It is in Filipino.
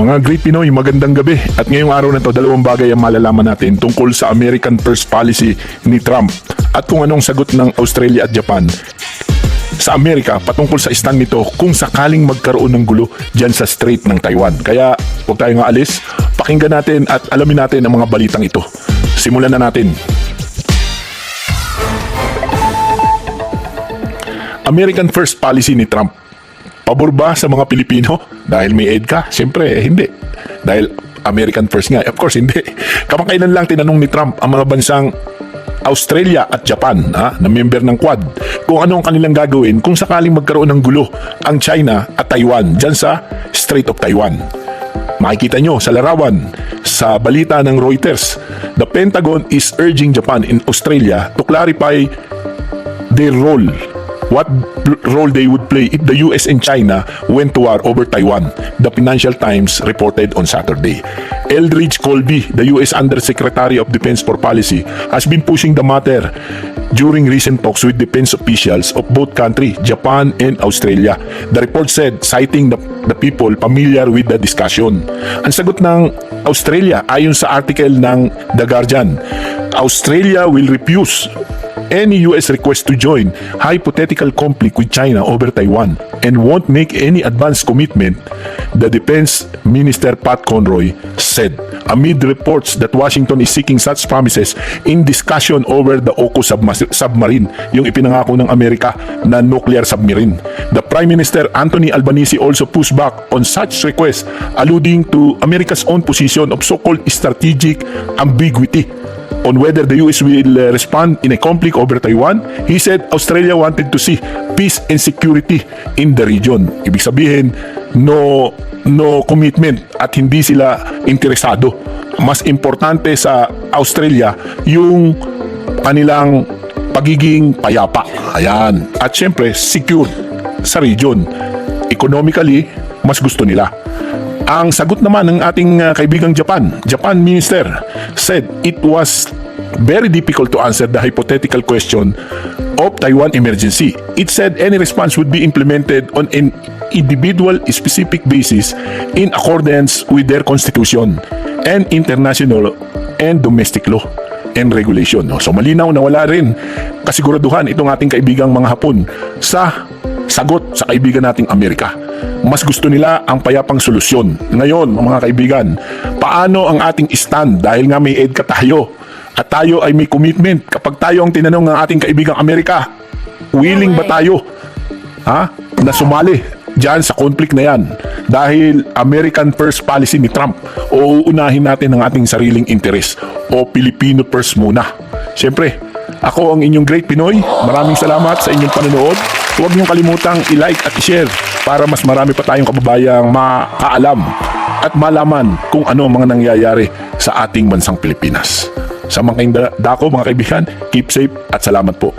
Mga great Pinoy, magandang gabi. At ngayong araw na to, dalawang bagay ang malalaman natin tungkol sa American First Policy ni Trump at kung anong sagot ng Australia at Japan sa Amerika patungkol sa stand nito kung sakaling magkaroon ng gulo dyan sa Strait ng Taiwan. Kaya huwag tayong aalis, pakinggan natin at alamin natin ang mga balitang ito. Simulan na natin. American First Policy ni Trump. Pabor ba sa mga Pilipino? Dahil may aid ka? Siyempre, hindi. Dahil American First nga. Of course, hindi. Kamakailan lang tinanong ni Trump ang mga bansang Australia at Japan na member ng Quad kung ano ang kanilang gagawin kung sakaling magkaroon ng gulo ang China at Taiwan dyan sa Strait of Taiwan. Makikita nyo sa larawan sa balita ng Reuters, the Pentagon is urging Japan and Australia to clarify their role, what role they would play if the US and China went to war over Taiwan, the Financial Times reported on Saturday. Eldridge Colby, the US Undersecretary of Defense for Policy, has been pushing the matter during recent talks with defense officials of both countries, Japan and Australia. The report said, citing the people familiar with the discussion. Ang sagot ng Australia, ayon sa article ng The Guardian, Australia will refuse any US request to join hypothetical conflict with China over Taiwan and won't make any advance commitment, the Defense Minister Pat Conroy said, amid reports that Washington is seeking such promises in discussion over the AUKUS submarine, yung ipinangako ng Amerika na nuclear submarine. The Prime Minister Anthony Albanese also pushed back on such requests, alluding to America's own position of so-called strategic ambiguity on whether the US will respond in a conflict over Taiwan. He said Australia wanted to see peace and security in the region. Ibig sabihin, no commitment at hindi sila interesado. Mas importante sa Australia yung kanilang pagiging payapa. Ayan. At syempre, secure sa region. Economically, mas gusto nila. Ang sagot naman ng ating kaibigang Japan Minister said it was very difficult to answer the hypothetical question of Taiwan emergency. It said any response would be implemented on an individual specific basis in accordance with their constitution and international and domestic law and regulation. So malinaw na wala rin kasiguraduhan itong ating kaibigang mga Hapon sa sagot sa kaibigan nating Amerika. Mas gusto nila ang payapang solusyon. Ngayon, mga kaibigan, paano ang ating stand dahil nga may aid ka tayo at tayo ay may commitment? Kapag tayo ang tinanong ng ating kaibigang Amerika, willing ba tayo na sumali dyan sa conflict na yan? Dahil American First Policy ni Trump, o uunahin natin ang ating sariling interes o Filipino first muna? Siyempre, ako ang inyong Great Pinoy. Maraming salamat sa inyong panonood. Huwag niyong kalimutang i-like at i-share para mas marami pa tayong kababayang makaalam at malaman kung ano ang mga nangyayari sa ating bansang Pilipinas. Sa mga dako, mga kaibigan, keep safe at salamat po.